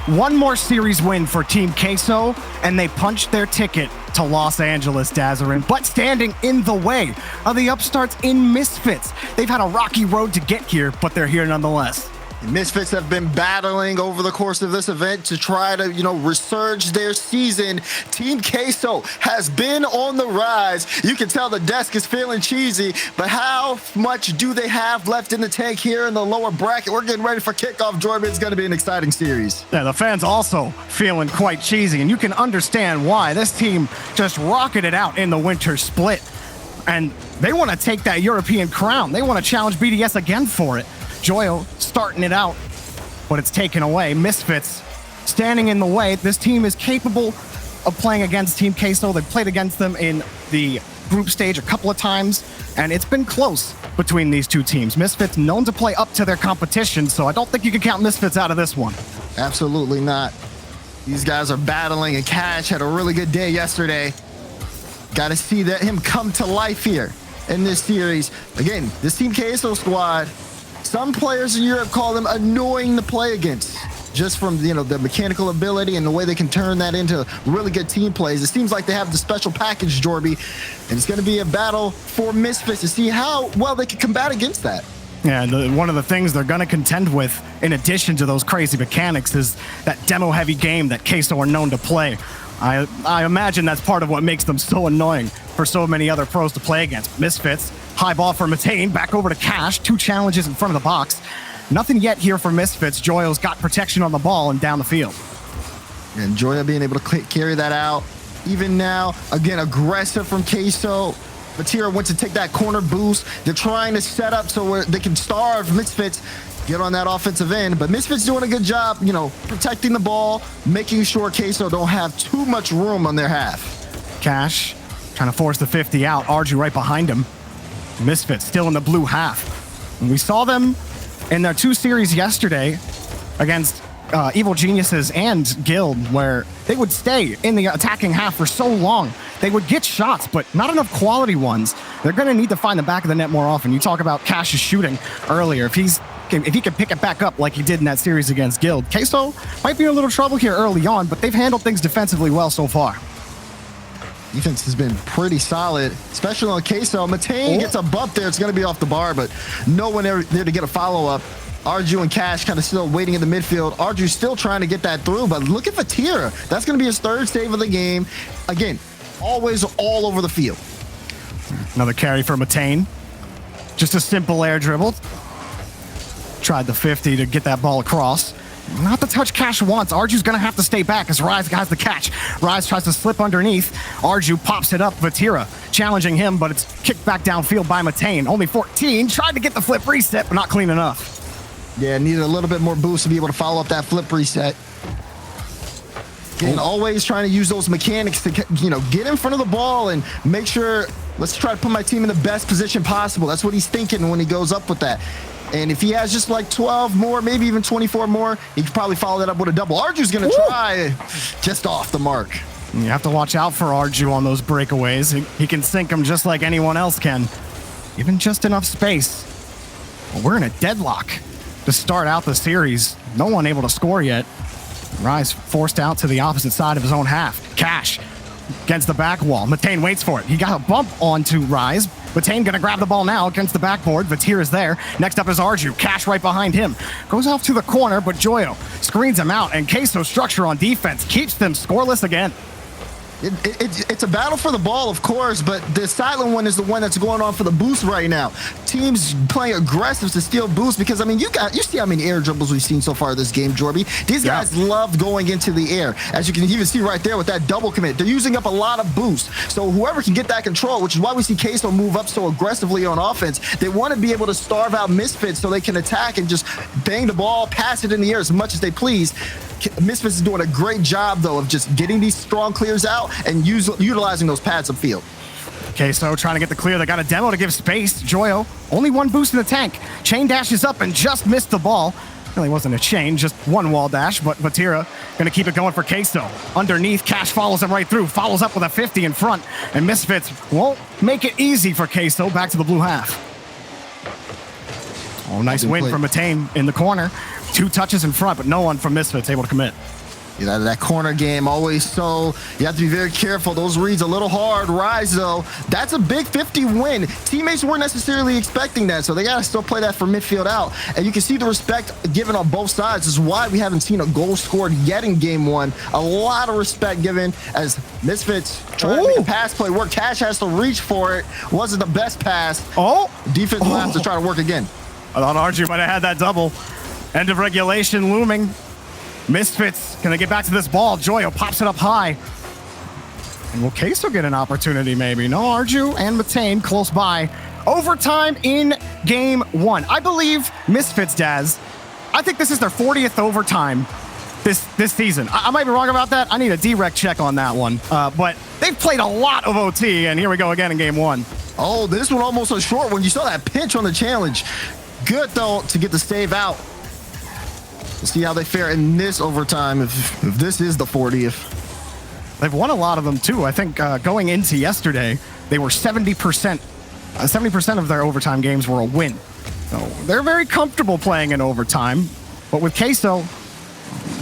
One more series win for Team Queso, and they punched their ticket to Los Angeles, Dazarin. But standing in the way are the upstarts in Misfits. They've had a rocky road to get here, but they're here nonetheless. Misfits have been battling over the course of this event to try to, resurge their season. Team Queso has been on the rise. You can tell the desk is feeling cheesy, but how much do they have left in the tank here in the lower bracket? We're getting ready for kickoff, Jordan. It's going to be an exciting series. Yeah, the fans also feeling quite cheesy, and you can understand why. This team just rocketed out in the winter split, and they want to take that European crown. They want to challenge BDS again for it. Joyo starting it out, but it's taken away. Misfits standing in the way. This team is capable of playing against Team Queso. They've played against them in the group stage a couple of times, and it's been close between these two teams. Misfits known to play up to their competition, so I don't think you can count Misfits out of this one. Absolutely not. These guys are battling, and Cash had a really good day yesterday. Got to see him come to life here in this series. Again, this Team Queso squad, some players in Europe call them annoying to play against, just from the mechanical ability and the way they can turn that into really good team plays. It seems like they have the special package, Jorby, and it's going to be a battle for Misfits to see how well they can combat against that. Yeah, and one of the things they're going to contend with, in addition to those crazy mechanics, is that demo-heavy game that Queso are known to play. I imagine that's part of what makes them so annoying for so many other pros to play against. Misfits, high ball for Matane, back over to Cash, 2 challenges in front of the box. Nothing yet here for Misfits. Joyo's got protection on the ball and down the field. And Joyo being able to carry that out. Even now, again, aggressive from Queso. Vatira went to take that corner boost. They're trying to set up so they can starve Misfits, get on that offensive end. But Misfits doing a good job, protecting the ball, making sure Queso don't have too much room on their half. Cash trying to force the 50 out. Arju right behind him. Misfits still in the blue half. And we saw them in their 2 series yesterday against Evil Geniuses and Guild, where they would stay in the attacking half for so long. They would get shots, but not enough quality ones. They're going to need to find the back of the net more often. You talk about Cash's shooting earlier. If he can pick it back up like he did in that series against Guild, Queso might be in a little trouble here early on, but they've handled things defensively well so far. Defense has been pretty solid, especially on Queso. Matane gets a bump there. It's going to be off the bar, but no one there to get a follow-up. Arju and Cash kind of still waiting in the midfield. Arju's still trying to get that through, but look at Vatira. That's going to be his 3rd save of the game. Again, always all over the field. Another carry for Matane. Just a simple air dribble. Tried the 50 to get that ball across. Not the touch Cash wants. Arju's going to have to stay back as Rise has the catch. Rise tries to slip underneath. Arju pops it up. Vatira challenging him, but it's kicked back downfield by Matane. Only 14. Tried to get the flip reset, but not clean enough. Yeah, needed a little bit more boost to be able to follow up that flip reset. Again, always trying to use those mechanics to, get in front of the ball and make sure, let's try to put my team in the best position possible. That's what he's thinking when he goes up with that. And if he has just like 12 more, maybe even 24 more, he could probably follow that up with a double. Arju's going to try just off the mark. You have to watch out for Arju on those breakaways. He can sink them just like anyone else can. Given just enough space. Well, we're in a deadlock to start out the series. No one able to score yet. Rise forced out to the opposite side of his own half. Cash against the back wall. Matane waits for it. He got a bump onto Rise. Matane gonna grab the ball now against the backboard. Vatir is there. Next up is Arju. Cash right behind him. Goes off to the corner, but Joyo screens him out, and Queso's structure on defense keeps them scoreless again. It's a battle for the ball, of course, but the silent one is the one that's going on for the boost right now. Teams playing aggressive to steal boost because, you see how many air dribbles we've seen so far this game, Jorby. These guys love going into the air. As you can even see right there with that double commit, they're using up a lot of boost. So whoever can get that control, which is why we see Queso move up so aggressively on offense, they want to be able to starve out Misfits so they can attack and just bang the ball, pass it in the air as much as they please. Misfits is doing a great job, though, of just getting these strong clears out and utilizing those pads upfield. Queso trying to get the clear. They got a demo to give space. Joyo, only 1 boost in the tank. Chain dashes up and just missed the ball. Really wasn't a chain, just 1 wall dash, but Vatira gonna keep it going for Queso. Underneath, Cash follows him right through, follows up with a 50 in front, and Misfits won't make it easy for Queso. Back to the blue half. Oh, nice win from Matane in the corner. 2 touches in front, but no one from Misfits able to commit. Yeah, that corner game always, so you have to be very careful. Those reads a little hard. Rise, though, that's a big 50 win. Teammates weren't necessarily expecting that, so they got to still play that from midfield out. And you can see the respect given on both sides. This is why we haven't seen a goal scored yet in game 1. A lot of respect given as Misfits trying to make a pass play work. Cash has to reach for it. Wasn't the best pass. Defense will have to try to work again. I thought Arju might have had that double. End of regulation looming. Misfits gonna get back to this ball. Joyo pops it up high. And will Queso get an opportunity maybe? No, Arju and Matane close by. Overtime in game 1. I believe Misfits, Daz, I think this is their 40th overtime this season. I might be wrong about that. I need a direct check on that one. But they've played a lot of OT, and here we go again in game 1. Oh, this one almost a short one. You saw that pinch on the challenge. Good, though, to get the save out. We'll see how they fare in this overtime if this is the 40th. They've won a lot of them, too. I think going into yesterday, they were 70%. 70% of their overtime games were a win. So they're very comfortable playing in overtime. But with Queso,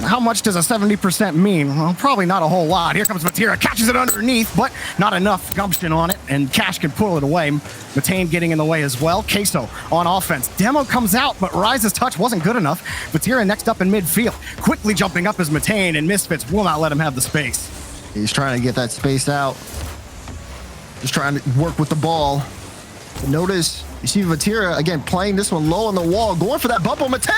how much does a 70% mean? Well, probably not a whole lot. Here comes Matira, catches it underneath, but not enough gumption on it, and Cash can pull it away. Matane getting in the way as well. Queso on offense. Demo comes out, but Rise's touch wasn't good enough. Matira next up in midfield. Quickly jumping up as Matane, and Misfits will not let him have the space. He's trying to get that space out. Just trying to work with the ball. But notice, you see Matira, again, playing this one low on the wall, going for that bump on Matane.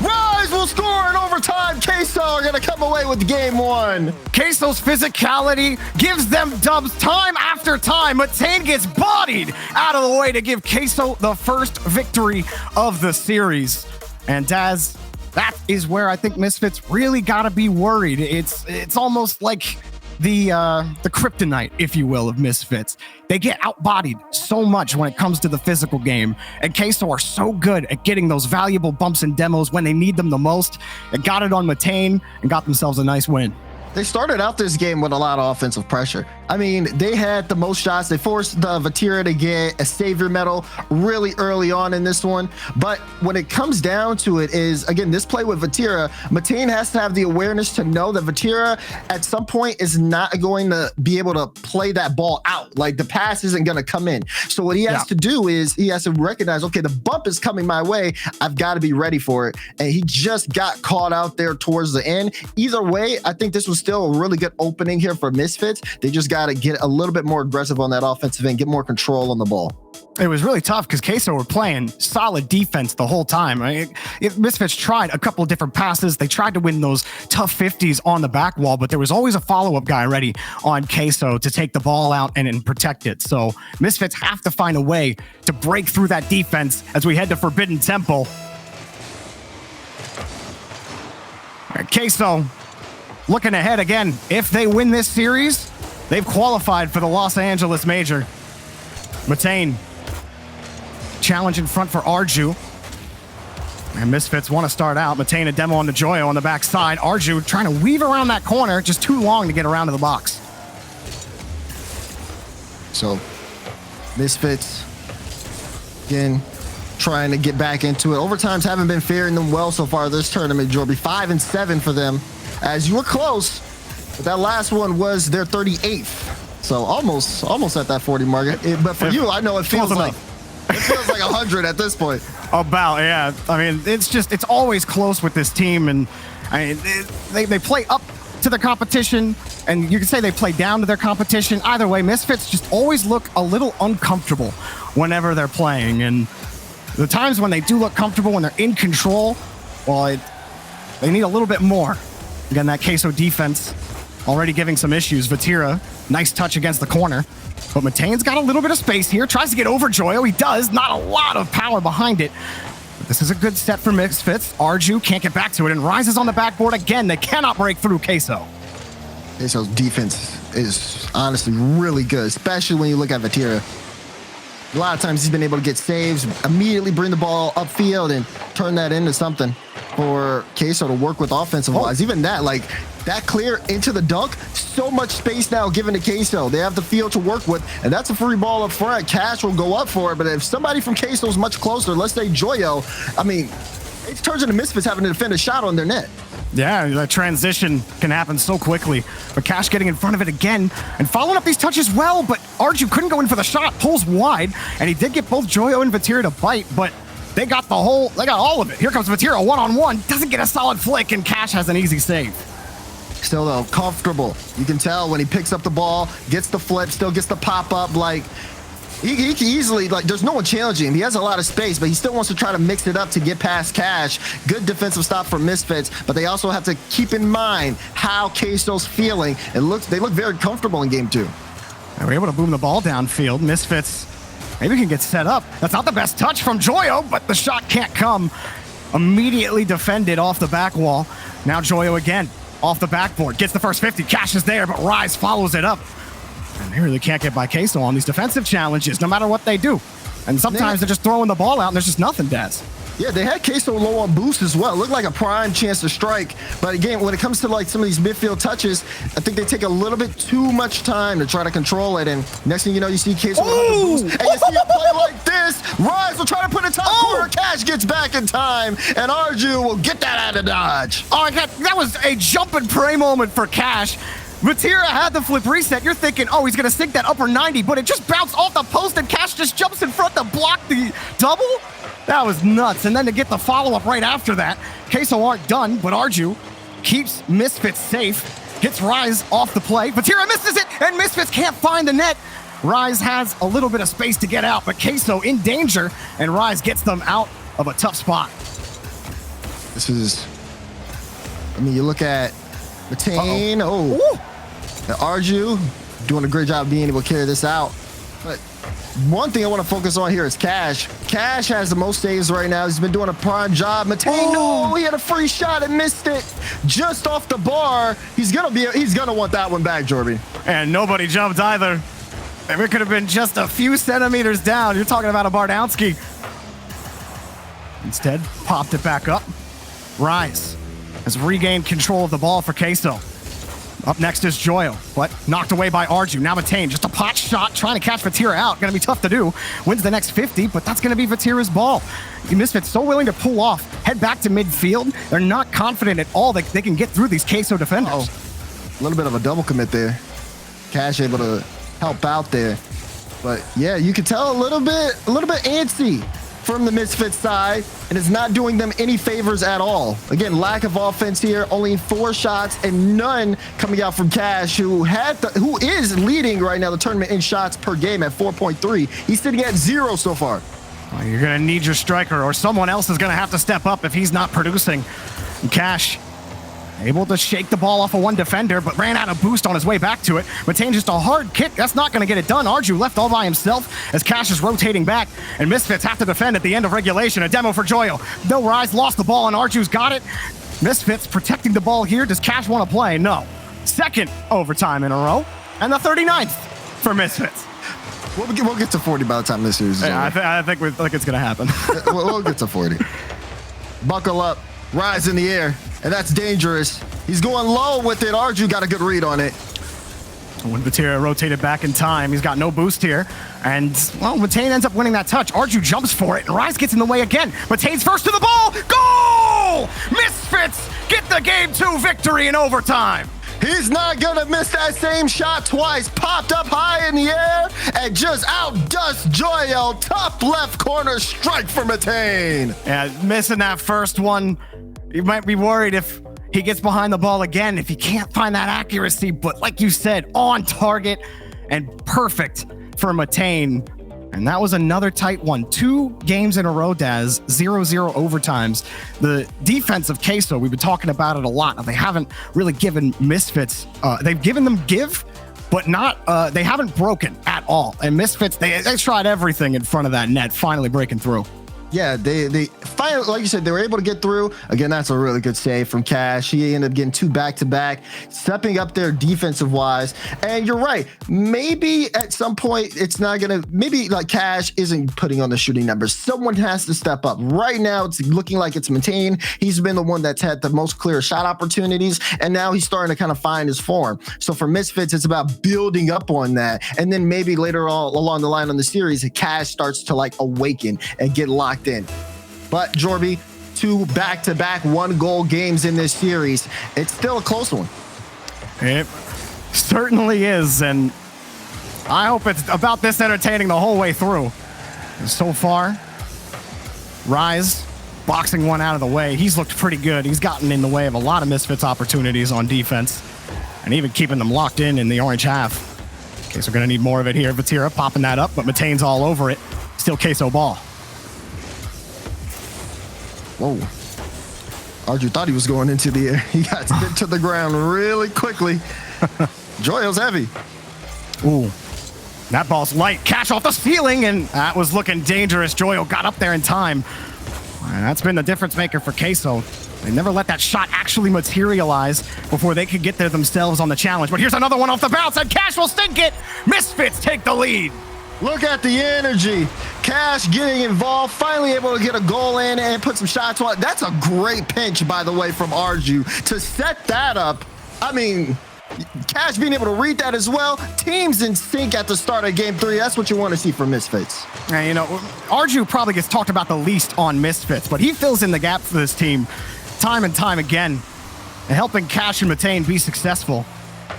Rise will score in overtime. Queso are going to come away with game 1. Queso's physicality gives them dubs time after time. Matane gets bodied out of the way to give Queso the first victory of the series. And Daz, that is where I think Misfits really got to be worried. It's almost like the kryptonite, if you will, of Misfits. They get outbodied so much when it comes to the physical game, and Queso are so good at getting those valuable bumps and demos when they need them the most. They got it on Matane and got themselves a nice win. They started out this game with a lot of offensive pressure. I mean, they had the most shots. They forced the Vatira to get a savior medal really early on in this one. But when it comes down to it is, again, this play with Vatira, Matane has to have the awareness to know that Vatira at some point is not going to be able to play that ball out. Like, the pass isn't going to come in. So what he has to do is he has to recognize, okay, the bump is coming my way. I've got to be ready for it. And he just got caught out there towards the end. Either way, I think this was still a really good opening here for Misfits. They just got to get a little bit more aggressive on that offensive end, get more control on the ball. It was really tough because Queso were playing solid defense the whole time. Misfits tried a couple of different passes. They tried to win those tough 50s on the back wall, but there was always a follow-up guy ready on Queso to take the ball out and protect it. So Misfits have to find a way to break through that defense as we head to Forbidden Temple. Queso looking ahead again. If they win this series, they've qualified for the Los Angeles Major. Matane, challenge in front for Arju. And Misfits want to start out. Matane a demo on the Joyo on the backside. Arju trying to weave around that corner, just too long to get around to the box. So, Misfits, again, trying to get back into it. Overtimes haven't been faring them well so far this tournament, Jorby. 5-7 for them. As you were close, but that last one was their 38th. So almost at that 40 mark. But for you, I know it feels like 100 at this point. About, yeah. I mean, it's always close with this team, and I mean, they play up to the competition, and you can say they play down to their competition. Either way, Misfits just always look a little uncomfortable whenever they're playing, and the times when they do look comfortable, when they're in control, well, they need a little bit more. Again, that Queso defense already giving some issues. Vatira, nice touch against the corner. But Matane's got a little bit of space here. Tries to get over Joyo. He does. Not a lot of power behind it. But this is a good set for Misfits. Arju can't get back to it and rises on the backboard again. They cannot break through Queso. Queso's defense is honestly really good, especially when you look at Vatira. A lot of times he's been able to get saves, immediately bring the ball upfield and turn that into something for Queso to work with offensive-wise. Even that, like, that clear into the dunk, so much space now given to Queso. They have the field to work with, and that's a free ball up front. Cash will go up for it, but if somebody from Queso is much closer, let's say Joyo, I mean, it turns into Misfits having to defend a shot on their net. Yeah, that transition can happen so quickly. But Cash getting in front of it again and following up these touches well, but Arju couldn't go in for the shot, pulls wide, and he did get both Joyo and Vatira to bite, but they got all of it. Here comes Vatira one-on-one, doesn't get a solid flick, and Cash has an easy save. Still though, comfortable. You can tell when he picks up the ball, gets the flip, still gets the pop-up, like, he can easily, like, there's no one challenging him. He has a lot of space, but he still wants to try to mix it up to get past Cash. Good defensive stop for Misfits, but they also have to keep in mind how Queso's feeling. They look very comfortable in game 2. They were able to boom the ball downfield. Misfits maybe can get set up. That's not the best touch from Joyo, but the shot can't come. Immediately defended off the back wall. Now Joyo again, off the backboard. Gets the first 50. Cash is there, but Rise follows it up. And they really can't get by Queso on these defensive challenges, no matter what they do. And sometimes they're just throwing the ball out and there's just nothing, Daz. Yeah, they had Queso low on boost as well. Looked like a prime chance to strike. But again, when it comes to like some of these midfield touches, I think they take a little bit too much time to try to control it. And next thing you know, you see Queso boost, and you see a play like this. Rise will try to put it top corner. Cash gets back in time, and Arju will get that out of dodge. Oh, my God, that was a jump and pray moment for Cash. Vatira had the flip reset. You're thinking, oh, he's going to sink that upper 90, but it just bounced off the post and Cash just jumps in front to block the double. That was nuts. And then to get the follow-up right after that, Queso aren't done, but Arju keeps Misfits safe, gets Rise off the play. Vatira misses it, and Misfits can't find the net. Rise has a little bit of space to get out, but Queso in danger, and Rise gets them out of a tough spot. This is, I mean, you look at Matane. Arju doing a great job being able to carry this out. But one thing I want to focus on here is Cash. Cash has the most saves right now. He's been doing a prime job. Matane, no, he had a free shot and missed it just off the bar. He's gonna want that one back, Jorby. And nobody jumped either. If it could have been just a few centimeters down, you're talking about a Bardowski. Instead, popped it back up. Rise has regained control of the ball for Queso. Up next is Joyo, but knocked away by Arju. Now Matane, just a pot shot, trying to catch Vatira out. Gonna be tough to do. Wins the next 50, but that's gonna be Vatira's ball. The Misfits so willing to pull off, head back to midfield. They're not confident at all that they can get through these Queso defenders. A little bit of a double commit there. Cash able to help out there. But yeah, you can tell a little bit antsy from the Misfits side, and it's not doing them any favors at all. Again, lack of offense here, only 4 shots and none coming out from Cash, who is leading right now the tournament in shots per game at 4.3. He's sitting at 0 so far. Well, you're gonna need your striker, or someone else is gonna have to step up if he's not producing. And Cash able to shake the ball off of one defender, but ran out of boost on his way back to it. Matane just a hard kick. That's not going to get it done. Arju left all by himself as Cash is rotating back, and Misfits have to defend at the end of regulation. A demo for Joyo. No Rise, lost the ball, and Arju's got it. Misfits protecting the ball here. Does Cash want to play? No. Second overtime in a row, and the 39th for Misfits. We'll get to 40 by the time this series is over. I think it's going to happen. We'll get to 40. Buckle up. Rise in the air. And that's dangerous. He's going low with it. Arju got a good read on it. When Vatira rotated back in time, he's got no boost here. And, well, Matane ends up winning that touch. Arju jumps for it, and Rise gets in the way again. Matane's first to the ball. Goal! Misfits get the Game 2 victory in overtime. He's not going to miss that same shot twice. Popped up high in the air and just outdusts Joyo. Top left corner strike for Matane. Yeah, missing that first one. You might be worried if he gets behind the ball again, if he can't find that accuracy. But like you said, on target and perfect for Matane. And that was another tight one. 2 games in a row, Daz, 0-0 overtimes. The defense of Queso, we've been talking about it a lot. They haven't really given Misfits, they've given them give, but not, they haven't broken at all. And Misfits, they tried everything in front of that net, finally breaking through. Yeah, they finally, like you said, they were able to get through. Again, that's a really good save from Cash. He ended up getting 2 back-to-back, stepping up there defensive-wise. And you're right. Maybe at some point, it's not going to, maybe like Cash isn't putting on the shooting numbers. Someone has to step up. Right now, it's looking like it's Matane. He's been the one that's had the most clear shot opportunities, and now he's starting to kind of find his form. So for Misfits, it's about building up on that. And then maybe later on along the line on the series, Cash starts to like awaken and get locked in. But Jorby, 2 back-to-back 1-goal games in this series. It's still a close one. It certainly is, and I hope it's about this entertaining the whole way through. So far, Rise boxing one out of the way. He's looked pretty good. He's gotten in the way of a lot of Misfits opportunities on defense, and even keeping them locked in the orange half. Okay, so we're going to need more of it here. Vatira popping that up, but Matane's all over it. Still Queso ball. Whoa. Arju thought he was going into the air. He got spit to the ground really quickly. Joyo's heavy. Ooh. That ball's light. Catch off the ceiling, and that was looking dangerous. Joyo got up there in time. And that's been the difference maker for Queso. They never let that shot actually materialize before they could get there themselves on the challenge. But here's another one off the bounce, and Cash will sink it. Misfits take the lead. Look at the energy. Cash getting involved, finally able to get a goal in and put some shots on. That's a great pinch, by the way, from Arju to set that up. I mean, Cash being able to read that as well. Teams in sync at the start of game 3. That's what you want to see from Misfits. And, you know, Arju probably gets talked about the least on Misfits, but he fills in the gap for this team time and time again, and helping Cash and Matane be successful.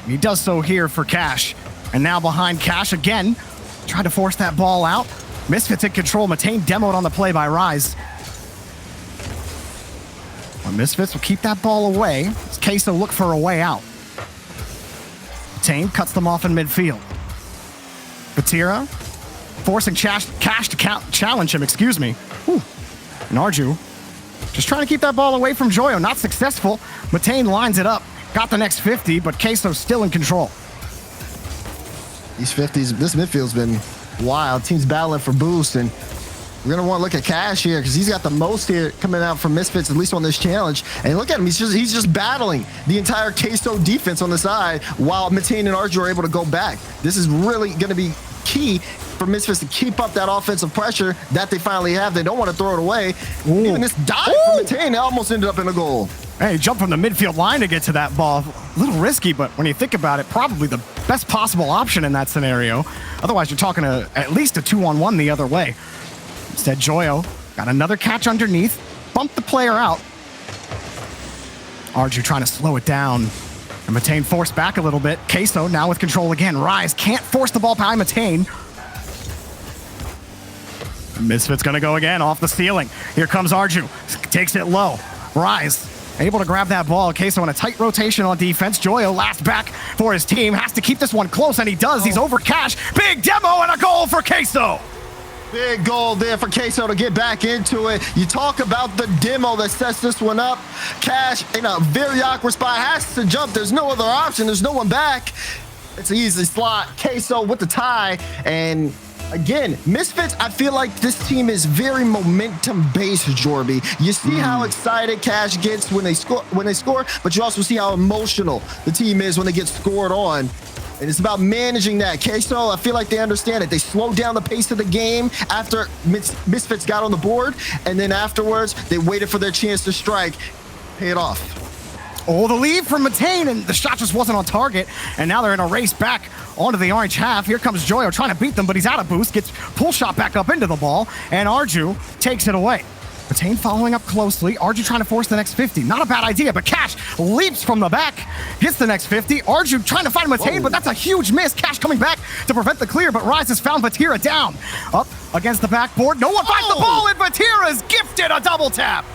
He does so here for Cash. And now behind Cash again, trying to force that ball out. Misfits in control. Matane demoed on the play by Rise. Well, Misfits will keep that ball away as Queso look for a way out. Matane cuts them off in midfield. Vatira forcing Cash to challenge him, excuse me. Whew. And Arju just trying to keep that ball away from Joyo. Not successful. Matane lines it up. Got the next 50, but Queso's still in control. These 50s, this midfield's been wild. Teams battling for boost, and we're going to want to look at Cash here because he's got the most here coming out from Misfits, at least on this challenge. And look at him. He's just battling the entire Queso defense on the side while Matane and Arju are able to go back. This is really going to be key for Misfits to keep up that offensive pressure that they finally have. They don't want to throw it away. Ooh. Even this dive from Matane almost ended up in a goal. Hey, he jumped from the midfield line to get to that ball. A little risky, but when you think about it, probably the best possible option in that scenario. Otherwise, you're talking at least a 2-on-1 the other way. Instead, Joyo got another catch underneath, bumped the player out. Arju trying to slow it down. And Matane forced back a little bit. Queso now with control again. Rise can't force the ball behind Matane. Misfits gonna go again off the ceiling. Here comes Arju. Takes it low. Rise able to grab that ball. Queso in a tight rotation on defense. Joyo last back for his team. Has to keep this one close, and he does. He's over Cash. Big demo and a goal for Queso. Big goal there for Queso to get back into it. You talk about the demo that sets this one up. Cash in a very awkward spot has to jump. There's no other option. There's no one back. It's an easy slot. Queso with the tie. And again, Misfits, I feel like this team is very momentum-based, Jorby. You see how excited Cash gets when they score, but you also see how emotional the team is when they get scored on. And it's about managing that. Queso, I feel like they understand it. They slowed down the pace of the game after Misfits got on the board, and then afterwards, they waited for their chance to strike. Pay it off. Oh, the lead from Matane, and the shot just wasn't on target. And now they're in a race back onto the orange half. Here comes Joyo trying to beat them, but he's out of boost. Gets pull shot back up into the ball, and Arju takes it away. Matane following up closely. Arju trying to force the next 50. Not a bad idea, but Cash leaps from the back, gets the next 50. Arju trying to find Matane, but that's a huge miss. Cash coming back to prevent the clear, but Rise has found Vatira down. Up against the backboard. No one finds the ball, and Vatira's gifted a double tap.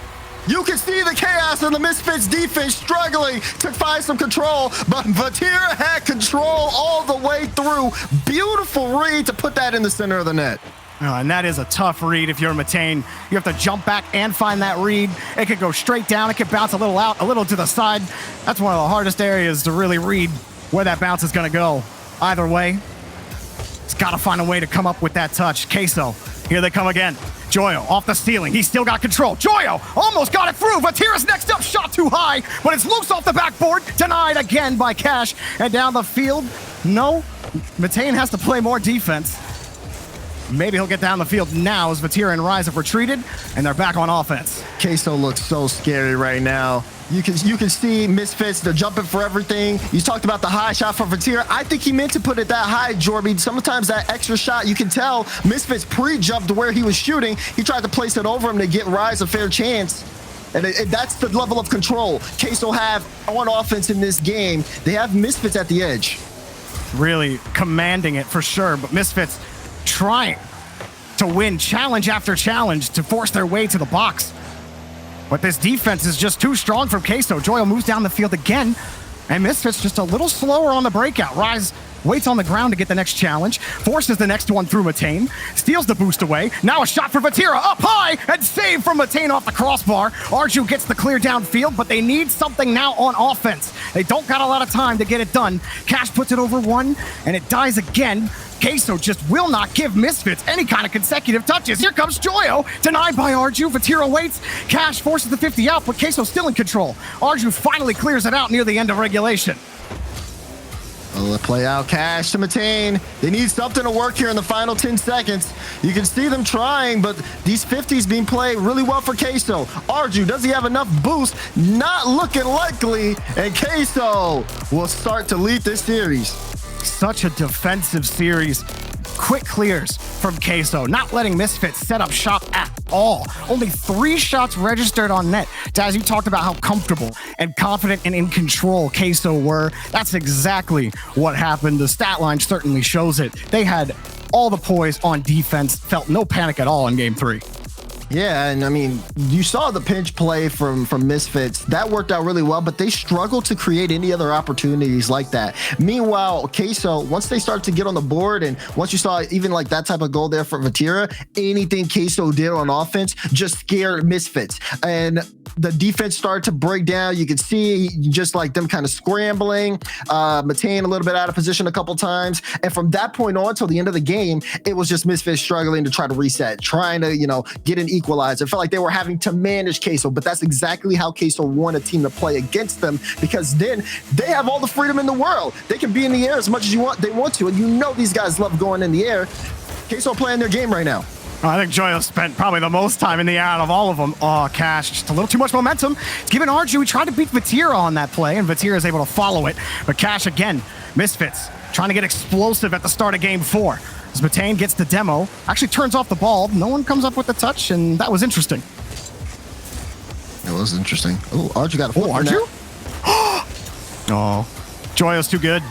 You can see the chaos in the Misfits defense struggling to find some control, but Vatira had control all the way through. Beautiful read to put that in the center of the net. Oh, and that is a tough read if you're Matane. You have to jump back and find that read. It could go straight down. It could bounce a little out, a little to the side. That's one of the hardest areas to really read where that bounce is going to go. Either way, it's got to find a way to come up with that touch. Queso, here they come again. Joyo off the ceiling. He's still got control. Joyo almost got it through. Vatira's next up. Shot too high, but it's loose off the backboard. Denied again by Cash. And down the field, no. Matane has to play more defense. Maybe he'll get down the field now as Vatira and Rise have retreated, and they're back on offense. Queso looks so scary right now. You can see Misfits, they're jumping for everything. You talked about the high shot for Vatira. I think he meant to put it that high, Jorby. Sometimes that extra shot, you can tell Misfits pre-jumped to where he was shooting. He tried to place it over him to get Rise a fair chance. And that's the level of control Queso have on offense in this game. They have Misfits at the edge. Really commanding it for sure, but Misfits trying to win challenge after challenge to force their way to the box. But this defense is just too strong from Queso. Joyo moves down the field again, and Misfits just a little slower on the breakout. Rise waits on the ground to get the next challenge, forces the next one through Matane, steals the boost away. Now a shot for Vatira, up high, and save from Matane off the crossbar. Arju gets the clear downfield, but they need something now on offense. They don't got a lot of time to get it done. Cash puts it over one, and it dies again. Queso just will not give Misfits any kind of consecutive touches. Here comes Joyo, denied by Arju. Vatira waits. Cash forces the 50 out, but Queso still in control. Arju finally clears it out near the end of regulation. Play out Cash to Matane. They need something to work here in the final 10 seconds. You can see them trying, but these 50s being played really well for Queso. Arju, does he have enough boost? Not looking likely, and Queso will start to lead this series. Such a defensive series. Quick clears from Queso, not letting Misfits set up shop at all. Only 3 shots registered on net. Daz, you talked about how comfortable and confident and in control Queso were. That's exactly what happened. The stat line certainly shows it. They had all the poise on defense, felt no panic at all in game 3. Yeah, and I mean, you saw the pinch play from Misfits. That worked out really well, but they struggled to create any other opportunities like that. Meanwhile, Queso, once they start to get on the board, and once you saw even like that type of goal there for Vatira, anything Queso did on offense just scared Misfits. And the defense started to break down. You could see just like them kind of scrambling, Matane a little bit out of position a couple times. And from that point on till the end of the game, it was just Misfits struggling to try to reset, trying to, get an equalizer. It felt like they were having to manage Queso, but that's exactly how Queso want a team to play against them, because then they have all the freedom in the world. They can be in the air as much as they want to. And these guys love going in the air. Queso playing their game right now. I think Joyo spent probably the most time in the air out of all of them. Oh, Cash, just a little too much momentum. It's given Arju. He tried to beat Vatira on that play, and Vatira is able to follow it. But Cash, again, Misfits, trying to get explosive at the start of game 4. As Matane gets the demo, actually turns off the ball. No one comes up with the touch, and that was interesting. It was interesting. Oh, Arju got a flip. Oh, Arju? Oh, Joyo's too good.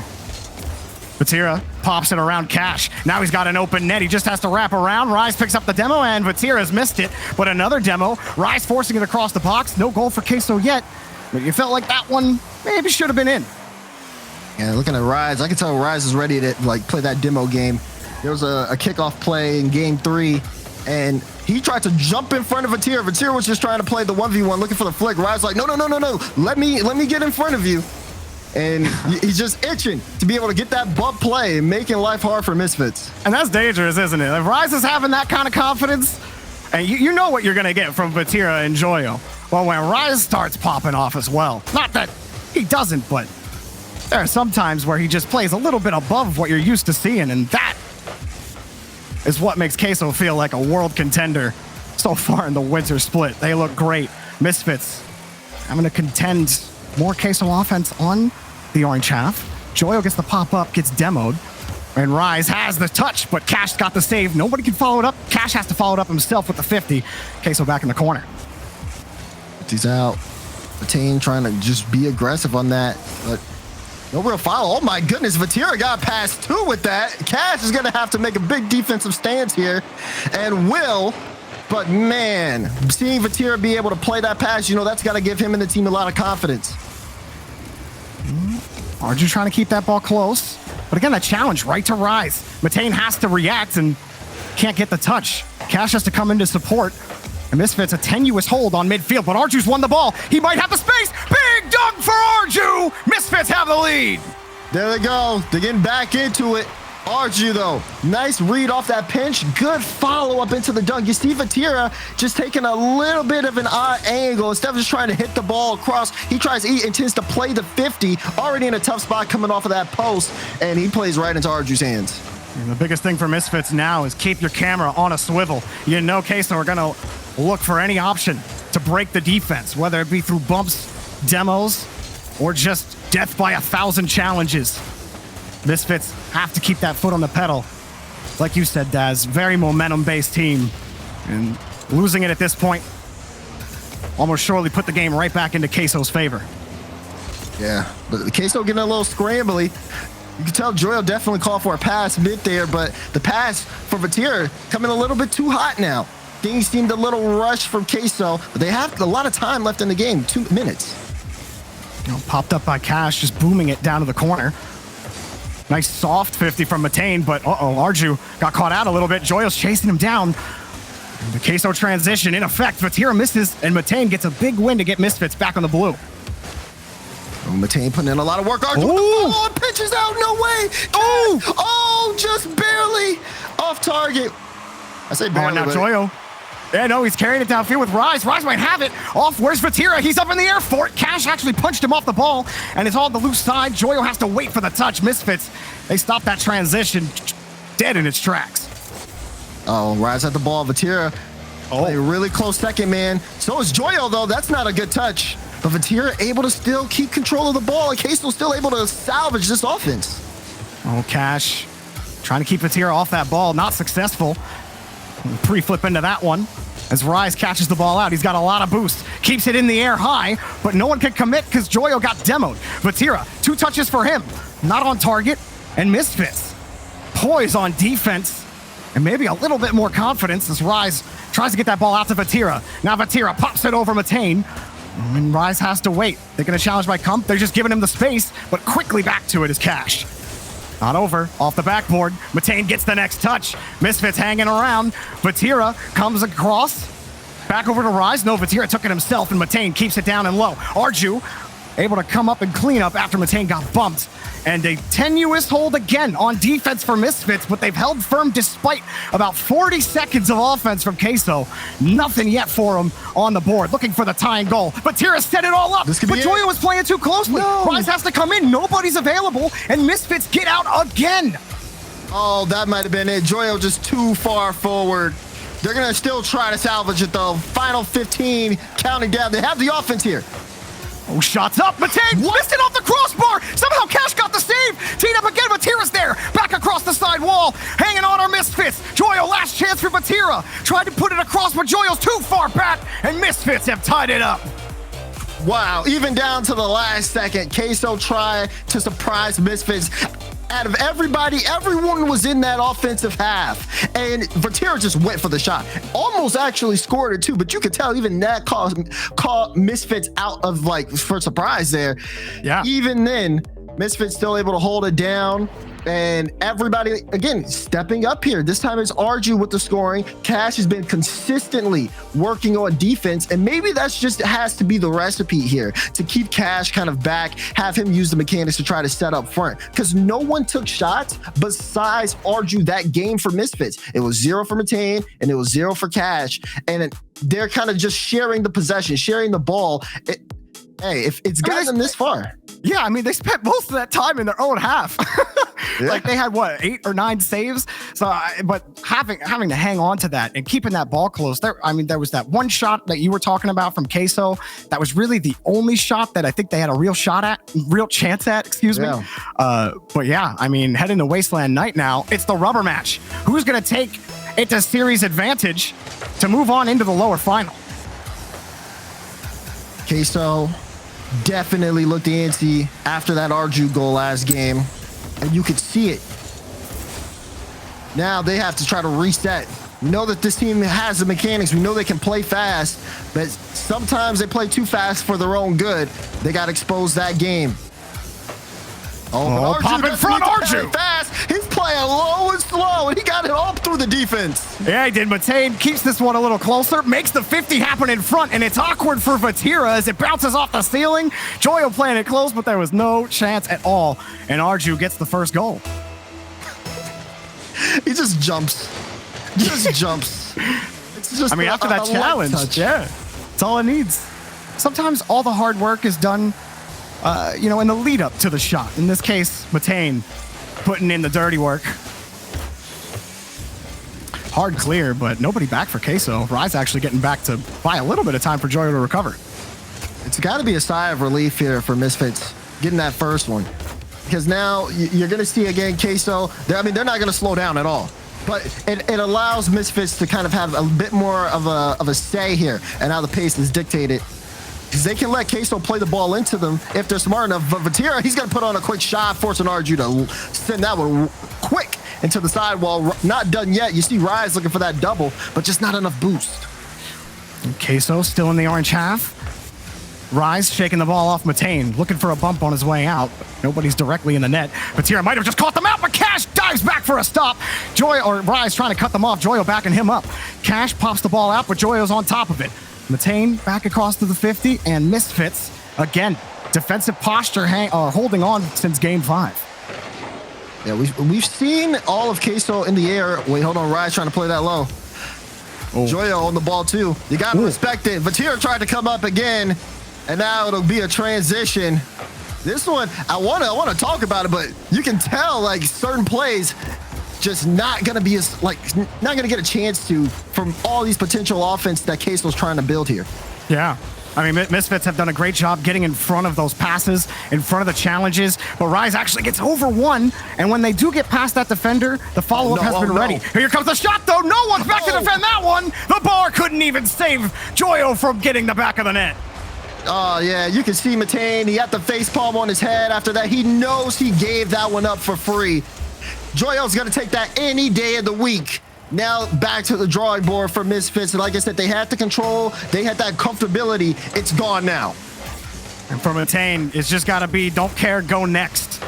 Vatira pops it around Cash. Now he's got an open net. He just has to wrap around. Rise picks up the demo, and Vatira's missed it. But another demo. Rise forcing it across the box. No goal for Queso yet. But you felt like that one maybe should have been in. Yeah, looking at Rise, I can tell Rise is ready to play that demo game. There was a kickoff play in game 3, and he tried to jump in front of Vatira. Vatira was just trying to play the 1v1, looking for the flick. Rise like, no. Let me get in front of you. And he's just itching to be able to get that bump play, making life hard for Misfits. And that's dangerous, isn't it? If Rise is having that kind of confidence, and you know what you're going to get from Vatira and Joyo. Well, when Rise starts popping off as well, not that he doesn't, but there are some times where he just plays a little bit above what you're used to seeing, and that is what makes Queso feel like a world contender so far in the winter split. They look great. Misfits having to contend more Queso offense on the orange half. Joyo gets the pop-up, gets demoed, and Rise has the touch, but Cash got the save. Nobody can follow it up. Cash has to follow it up himself with the 50. Queso back in the corner. He's out. Matane trying to just be aggressive on that, but no real follow. Oh my goodness, Vatira got past 2 with that. Cash is going to have to make a big defensive stance here, and will. But man, seeing Vatira be able to play that pass, that's got to give him and the team a lot of confidence. Arju trying to keep that ball close. But again, that challenge right to Rise. Matane has to react and can't get the touch. Cash has to come in to support. And Misfits a tenuous hold on midfield, but Arju's won the ball. He might have the space. Big dunk for Arju. Misfits have the lead. There they go. They're getting back into it. Arju, though, nice read off that pinch. Good follow-up into the dunk. You see Vatira just taking a little bit of an odd angle. Instead of just trying to hit the ball across, he intends to play the 50, already in a tough spot coming off of that post, and he plays right into Arju's hands. And the biggest thing for Misfits now is keep your camera on a swivel. Queso are going to look for any option to break the defense, whether it be through bumps, demos, or just death by 1,000 challenges. Misfits have to keep that foot on the pedal. Like you said, Daz, very momentum-based team. And losing it at this point almost surely put the game right back into Queso's favor. Yeah, but the Queso getting a little scrambly. You can tell Joyo definitely called for a pass mid there, but the pass for Vatira coming a little bit too hot now. Things seemed a little rushed from Queso, but they have a lot of time left in the game, 2 minutes. Popped up by Cash, just booming it down to the corner. Nice soft 50 from Matane, but Arju got caught out a little bit. Joyo's chasing him down. And the Queso transition in effect. Vatira misses, and Matane gets a big win to get Misfits back on the blue. Matane putting in a lot of work. Arju, oh, pitches out, no way. Oh, just barely off target. I say barely. Now Joyo. Yeah, no, he's carrying it downfield with Rise. Rise might have it. Off, where's Vatira? He's up in the air for it. Cash actually punched him off the ball, and it's on the loose side. Joyo has to wait for the touch. Misfits, they stop that transition dead in its tracks. Oh, Rise at the ball. Vatira, a really close second, man. So is Joyo, though. That's not a good touch. But Vatira able to still keep control of the ball. And Queso still able to salvage this offense. Oh, Cash trying to keep Vatira off that ball. Not successful. Pre-flip into that one as Rise catches the ball out. He's got a lot of boost. Keeps it in the air high, but no one can commit because Joyo got demoed. Vatira, 2 touches for him. Not on target. And Misfits, poise on defense. And maybe a little bit more confidence as Rise tries to get that ball out to Vatira. Now Vatira pops it over Matane. And Rise has to wait. They're going to challenge by Kump. They're just giving him the space, but quickly back to it is Cash. Not over. Off the backboard. Matane gets the next touch. Misfits hanging around. Vatira comes across. Back over to Rise. No, Vatira took it himself, and Matane keeps it down and low. Arju able to come up and clean up after Matane got bumped. And a tenuous hold again on defense for Misfits, but they've held firm despite about 40 seconds of offense from Queso. Nothing yet for them on the board. Looking for the tying goal. Vatira set it all up, but Joyo was playing too closely. No. Rise has to come in. Nobody's available, and Misfits get out again. Oh, that might have been it. Joyo just too far forward. They're going to still try to salvage it, though. Final 15, counting down. They have the offense here. Oh, shots up. Matane missed it off the crossbar. Somehow Cash got the save. Teed up again. Vatira's there. Back across the side wall. Hanging on our Misfits. Joyo, last chance for Vatira. Tried to put it across, but Joyo's too far back, and Misfits have tied it up. Wow, even down to the last second, Queso tried to surprise Misfits. Out of everybody, everyone was in that offensive half. And Vatira just went for the shot. Almost actually scored it too, but you could tell even that caught Misfits out of for surprise there. Yeah. Even then, Misfits still able to hold it down. And everybody, again, stepping up here. This time it's Arju with the scoring. Cash has been consistently working on defense, and maybe that's just has to be the recipe here to keep Cash kind of back, have him use the mechanics to try to set up front, because no one took shots besides Arju that game for Misfits. It was 0 for Matane, and it was 0 for Cash, and they're kind of just sharing the possession, sharing the ball. Hey, if it's gotten them this far. Yeah, I mean, they spent most of that time in their own half. Yeah. Like they had, 8 or 9 saves? So, but having to hang on to that and keeping that ball close. There was that one shot that you were talking about from Queso. That was really the only shot that I think they had a real chance at, excuse me. But yeah, I mean, heading to Wasteland Night now, it's the rubber match. Who's going to take it to series advantage to move on into the lower final? Queso definitely looked antsy after that Arju goal last game, and you could see it. Now they have to try to reset. We know that this team has the mechanics. We know they can play fast, but sometimes they play too fast for their own good. They got to expose that game. Oh, pop in front, Arju! Fast. He's playing low and slow, and he got it all through the defense. Yeah, he did. Matane keeps this one a little closer, makes the 50 happen in front, and it's awkward for Vatira as it bounces off the ceiling. Joyo playing it close, but there was no chance at all, and Arju gets the first goal. He just jumps. Just jumps. It's just after that challenge, it's all it needs. Sometimes all the hard work is done in the lead up to the shot. In this case, Matane putting in the dirty work. Hard clear, but nobody back for Queso. Rise actually getting back to buy a little bit of time for Joyo to recover. It's got to be a sigh of relief here for Misfits getting that first one, because now you're going to see again Queso. They're not going to slow down at all. but it allows Misfits to kind of have a bit more of a say here and how the pace is dictated. Because they can let Queso play the ball into them if they're smart enough. But Vatira, he's going to put on a quick shot, forcing RG to send that one quick into the sidewall. Not done yet. You see Rise looking for that double, but just not enough boost. And Queso still in the orange half. Rise shaking the ball off Matane, looking for a bump on his way out. Nobody's directly in the net. Vatira might have just caught them out, but Cash dives back for a stop. Rise trying to cut them off. Joyo backing him up. Cash pops the ball out, but Joyo's on top of it. Matane back across to the 50, and Misfits, again, defensive posture holding on since game 5. Yeah, we've seen all of Queso in the air. Wait, hold on. Rise trying to play that low. Oh. Joyo on the ball, too. You got to respect it. Vatira tried to come up again, and now it'll be a transition. This one, I want to talk about it, but you can tell, like, certain plays just not gonna be as not gonna get a chance to from all these potential offense that Queso's trying to build here. Yeah. I mean, Misfits have done a great job getting in front of those passes, in front of the challenges, but Rise actually gets over one, and when they do get past that defender, the follow-up has been ready. Here comes the shot, though. No one's back to defend that one. The bar couldn't even save Joyo from getting the back of the net. Oh, yeah, you can see Matane. He had the face palm on his head after that. He knows he gave that one up for free. Joyo's going to take that any day of the week. Now back to the drawing board for Misfits. Like I said, they had the control. They had that comfortability. It's gone now. And for Matane, it's just got to be don't care, go next.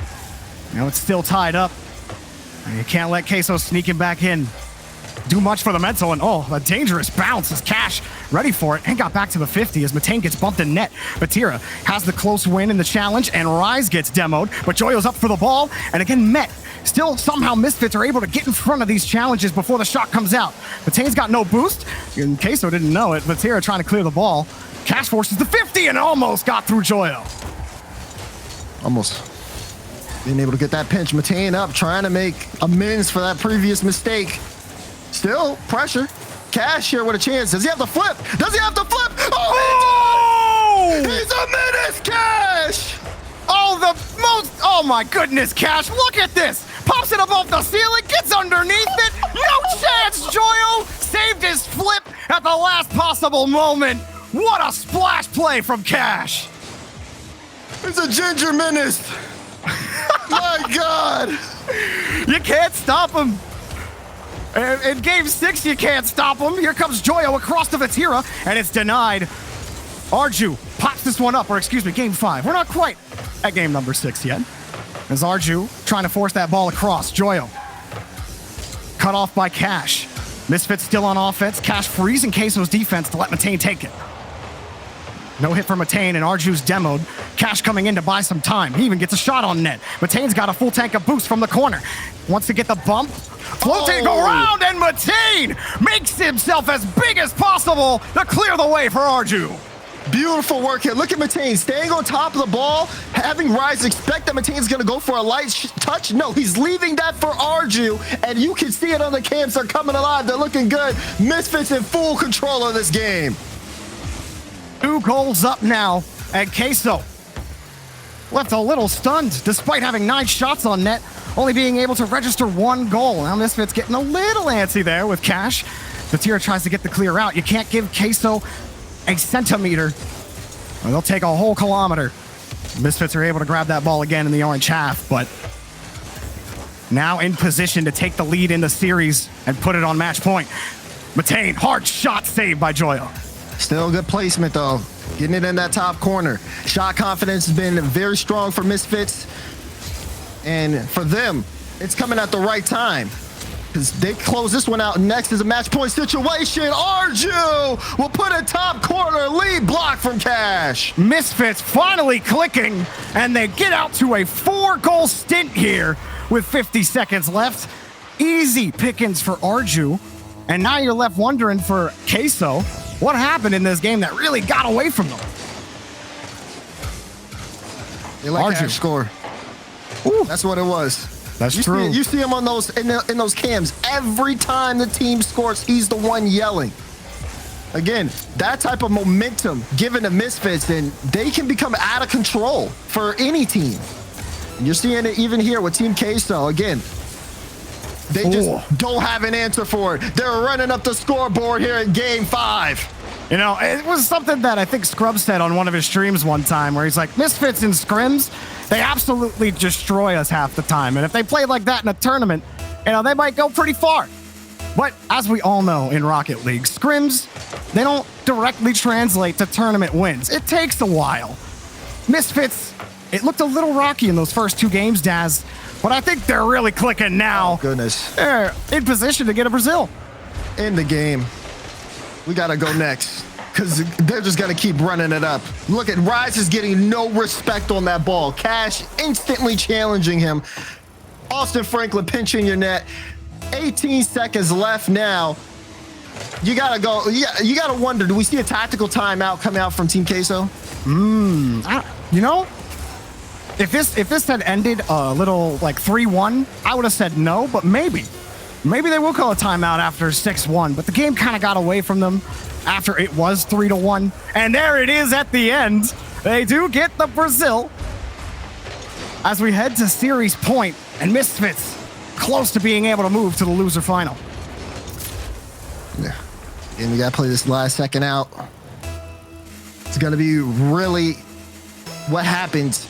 You know, it's still tied up. And you can't let Queso sneaking back in. Do much for the mental, and a dangerous bounce as Cash ready for it and got back to the 50 as Matane gets bumped in net. Vatira has the close win in the challenge, and Rise gets demoed, but Joyo's up for the ball, and again, Met. Still, somehow Misfits are able to get in front of these challenges before the shot comes out. Matane's got no boost, and Queso didn't know it. Vatira trying to clear the ball. Cash forces the 50 and almost got through Joyo. Almost. Being able to get that pinch. Matane up, trying to make amends for that previous mistake. Still, pressure. Cash here with a chance. Does he have the flip? Does he have the flip? Oh, he does! He's a menace, Cash! Oh my goodness, Cash, look at this! Pops it above the ceiling, gets underneath it, no chance, Joyo! Saved his flip at the last possible moment. What a splash play from Cash! It's a ginger menace. My God! You can't stop him. In game 6, you can't stop him. Here comes Joyo across to Vatira, and it's denied. Arju pops this one up, or excuse me, game 5. We're not quite at game number 6 yet. As Arju trying to force that ball across. Joyo cut off by Cash. Misfits still on offense. Cash freezing Queso's defense to let Matane take it. No hit for Matane, and Arju's demoed. Cash coming in to buy some time. He even gets a shot on net. Matane's got a full tank of boost from the corner. Wants to get the bump. Floating around, and Matane makes himself as big as possible to clear the way for Arju. Beautiful work here. Look at Matane staying on top of the ball, having Rise expect that Matane's going to go for a light touch. No, he's leaving that for Arju, and you can see it on the cams. They're coming alive. They're looking good. Misfits in full control of this game. 2 goals up now, and Queso left a little stunned despite having 9 shots on net, only being able to register 1 goal. Now Misfits getting a little antsy there with Cash. Vatira tries to get the clear out. You can't give Queso a centimeter, or they'll take a whole kilometer. Misfits are able to grab that ball again in the orange half, but now in position to take the lead in the series and put it on match point. Matane, hard shot saved by Joyo. Still good placement, though. Getting it in that top corner. Shot confidence has been very strong for Misfits. And for them, it's coming at the right time, because they close this one out. Next is a match point situation. Arju will put a top corner lead block from Cash. Misfits finally clicking, and they get out to a 4-goal stint here with 50 seconds left. Easy pickings for Arju. And now you're left wondering for Queso, what happened in this game that really got away from them? They let Cash score. Ooh, that's what it was. That's true. You see him on those in those cams. Every time the team scores, he's the one yelling. Again, that type of momentum given to Misfits, and they can become out of control for any team. And you're seeing it even here with Team Queso. Again, They just don't have an answer for it. They're running up the scoreboard here in game 5. You know, it was something that I think Scrub said on one of his streams one time where he's like, Misfits and Scrims, they absolutely destroy us half the time. And if they play like that in a tournament, you know, they might go pretty far. But as we all know in Rocket League, Scrims, they don't directly translate to tournament wins. It takes a while. Misfits, it looked a little rocky in those first 2 games, Daz, but I think they're really clicking now. Oh, goodness. They're in position to get a Brazil. In the game. We got to go next because they're just going to keep running it up. Look at Rise is getting no respect on that ball. Cash instantly challenging him. Austin Franklin pinching your net. 18 seconds left now. You got to go. You got to wonder, do we see a tactical timeout coming out from Team Queso? You know, if this had ended a little like 3-1, I would have said no, but maybe they will call a timeout after 6-1, but the game kind of got away from them after it was 3-1. And there it is at the end. They do get the Brazil as we head to series point, and Misfits close to being able to move to the loser final. Yeah. And we got to play this last second out. It's going to be really what happens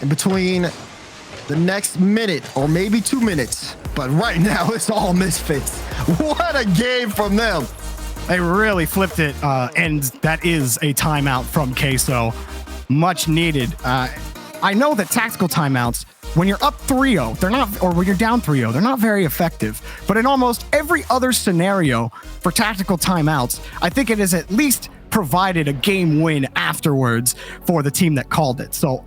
in between the next minute or maybe 2 minutes. But right now, it's all Misfits. What a game from them. They really flipped it, and that is a timeout from Queso. Much needed. I know that tactical timeouts, when you're up 3-0, they're not, or when you're down 3-0, they're not very effective. But in almost every other scenario for tactical timeouts, I think it has at least provided a game win afterwards for the team that called it. So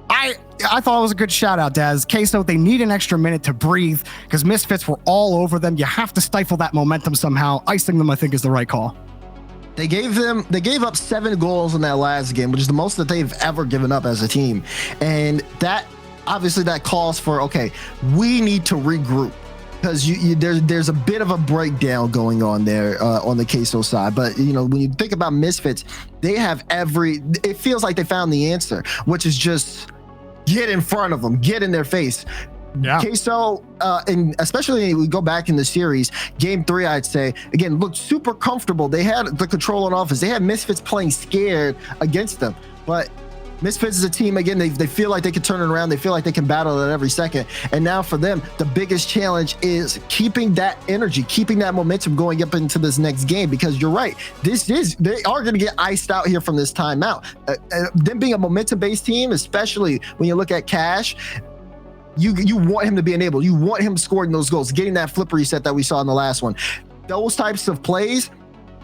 I thought it was a good shout out, Daz. Queso, they need an extra minute to breathe because Misfits were all over them. You have to stifle that momentum somehow. Icing them, I think, is the right call. They gave up 7 goals in that last game, which is the most that they've ever given up as a team. And that, obviously that calls for, okay, we need to regroup. Because there's a bit of a breakdown going on there on the Queso side. But, you know, when you think about Misfits, they have it feels like they found the answer, which is just get in front of them, get in their face. Yeah. Queso, and especially we go back in the series, game 3, I'd say, again, looked super comfortable. They had the control on offense. They had Misfits playing scared against them. But Misfits is a team, again, they feel like they can turn it around. They feel like they can battle it every second. And now for them, the biggest challenge is keeping that energy, keeping that momentum going up into this next game, because you're right. They are going to get iced out here from this timeout. Them being a momentum-based team, especially when you look at Cash, you want him to be enabled. You want him scoring those goals, getting that flip reset that we saw in the last one. Those types of plays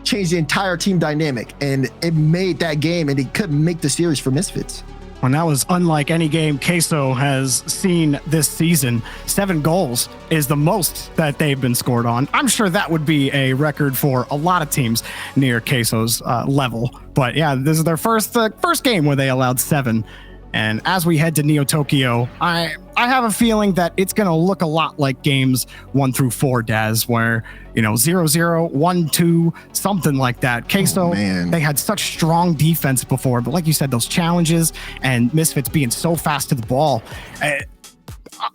changed the entire team dynamic, and it made that game, and it could make the series for Misfits. Well, that was unlike any game Queso has seen this season. 7 goals is the most that they've been scored on. I'm sure that would be a record for a lot of teams near Queso's level. But yeah, this is their first game where they allowed 7. And as we head to Neo Tokyo, I have a feeling that it's going to look a lot like games 1 through 4, Daz, where, 0-0, 1-2, something like that. Queso, they had such strong defense before, but like you said, those challenges and Misfits being so fast to the ball.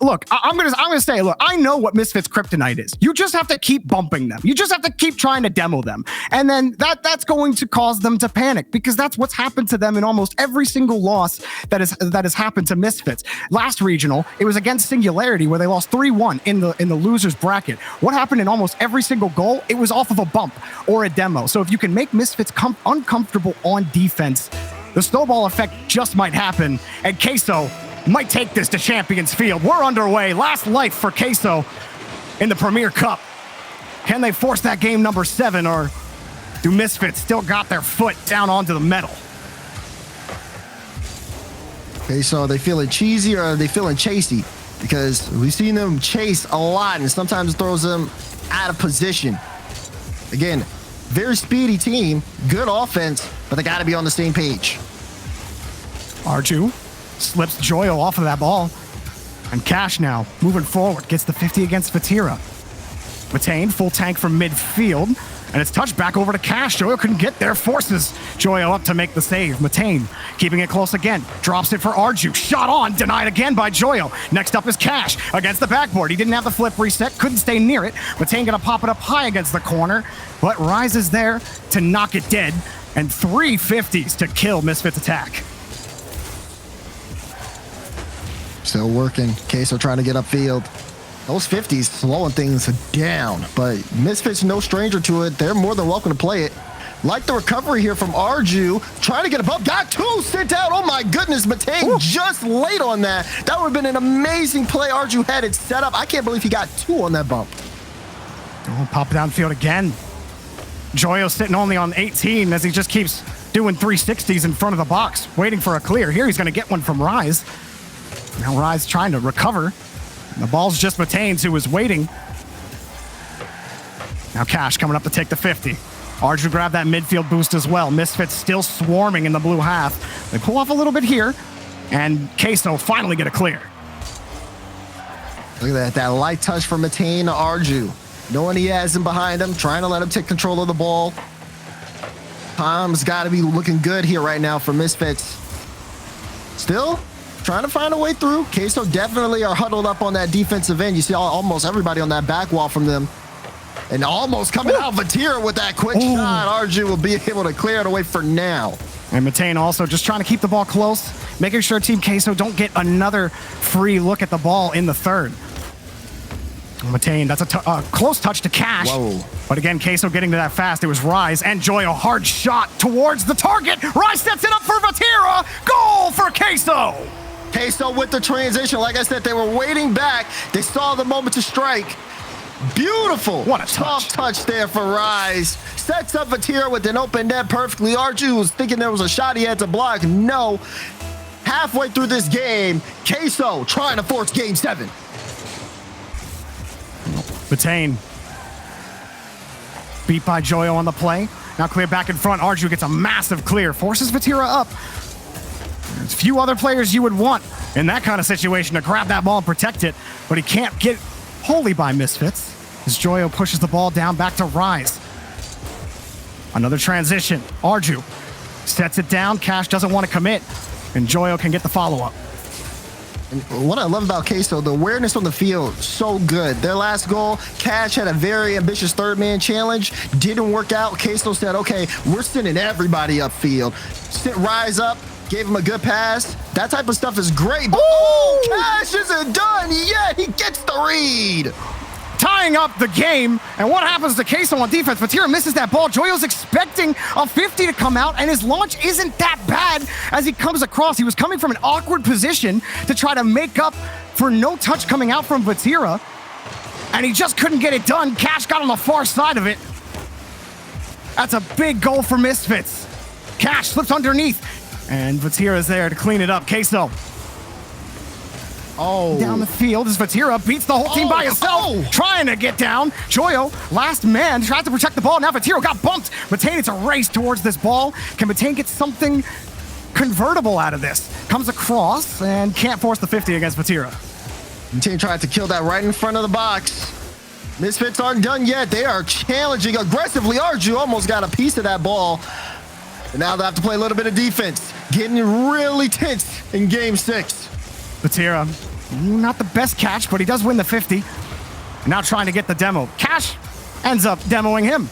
Look, I'm gonna say, look, I know what Misfits kryptonite is. You just have to keep bumping them. You just have to keep trying to demo them. And then that's going to cause them to panic, because that's what's happened to them in almost every single loss that has happened to Misfits. Last regional, it was against Singularity, where they lost 3-1 in the losers bracket. What happened in almost every single goal? It was off of a bump or a demo. So if you can make Misfits uncomfortable on defense, the snowball effect just might happen. And Queso might take this to Champions Field. We're underway. Last life for Queso in the Premier Cup. Can they force that game number 7, or do Misfits still got their foot down onto the metal? Okay, so are they feeling cheesy or are they feeling chasey? Because we've seen them chase a lot, and sometimes it throws them out of position. Again, very speedy team, good offense, but they got to be on the same page. Arju slips Joyo off of that ball. And Cash now, moving forward, gets the 50 against Fatira. Matane, full tank from midfield. And it's touched back over to Cash. Joyo couldn't get there. Forces Joyo up to make the save. Matane keeping it close again. Drops it for Arju. Shot on. Denied again by Joyo. Next up is Cash against the backboard. He didn't have the flip reset. Couldn't stay near it. Matane gonna pop it up high against the corner. But Rise is there to knock it dead. And 3 50s to kill Misfits attack. Still working. Queso trying to get upfield. Those 50s slowing things down, but Misfits no stranger to it. They're more than welcome to play it. Like the recovery here from Arju, trying to get above. Got 2 sent out. Oh my goodness, Matane just late on that. That would have been an amazing play. Arju had it set up. I can't believe he got 2 on that bump. Oh, pop downfield again. Joyo sitting only on 18 as he just keeps doing 360s in front of the box, waiting for a clear. Here he's going to get one from Rise. Now Rise trying to recover. And the ball's just Matane's, who was waiting. Now Cash coming up to take the 50. Arju grabbed that midfield boost as well. Misfits still swarming in the blue half. They pull off a little bit here, and Queso finally get a clear. Look at that light touch from Matane to Arju. Knowing he has him behind him, trying to let him take control of the ball. Tom's got to be looking good here right now for Misfits. Still trying to find a way through. Queso definitely are huddled up on that defensive end. You see almost everybody on that back wall from them. And almost coming out Vatira with that quick shot. Arju will be able to clear it away for now. And Matane also just trying to keep the ball close, making sure Team Queso don't get another free look at the ball in the third. Matane, that's a close touch to Cash. Whoa. But again, Queso getting to that fast. It was Rise and Joyo. Hard shot towards the target. Rise sets it up for Vatira. Goal for Queso. Queso with the transition. Like I said, they were waiting back. They saw the moment to strike. Beautiful. What a tough touch there for Rise. Sets up Vatira with an open net perfectly. Arju was thinking there was a shot he had to block. No. Halfway through this game, Queso trying to force game 7. Matane beat by Joyo on the play. Now clear back in front. Arju gets a massive clear. Forces Vatira up. There's few other players you would want in that kind of situation to grab that ball and protect it, but he can't get wholly by Misfits as Joyo pushes the ball down back to Rise. Another transition. Arju sets it down. Cash doesn't want to commit, and Joyo can get the follow-up. And what I love about Queso, the awareness on the field, so good. Their last goal, Cash had a very ambitious third man challenge. Didn't work out. Queso said, okay, we're sending everybody upfield. Sent Rise up, gave him a good pass. That type of stuff is great. But Cash isn't done yet. He gets the read. Tying up the game, and what happens to Queso on defense? Vatira misses that ball. Joyo's expecting a 50 to come out, and his launch isn't that bad as he comes across. He was coming from an awkward position to try to make up for no touch coming out from Vatira, and he just couldn't get it done. Cash got on the far side of it. That's a big goal for Misfits. Cash slips underneath, and Vatira is there to clean it up. Queso down the field as Vatira beats the whole team by himself, trying to get down. Joyo, last man, tries to protect the ball. Now Vatira got bumped. Matane, it's a race towards this ball. Can Matane get something convertible out of this? Comes across and can't force the 50 against Vatira. Matane tried to kill that right in front of the box. Misfits aren't done yet. They are challenging aggressively. Arju almost got a piece of that ball. And now they have to play a little bit of defense. Getting really tense in game 6. Vatira, not the best catch, but he does win the 50. Now trying to get the demo. Cash ends up demoing him.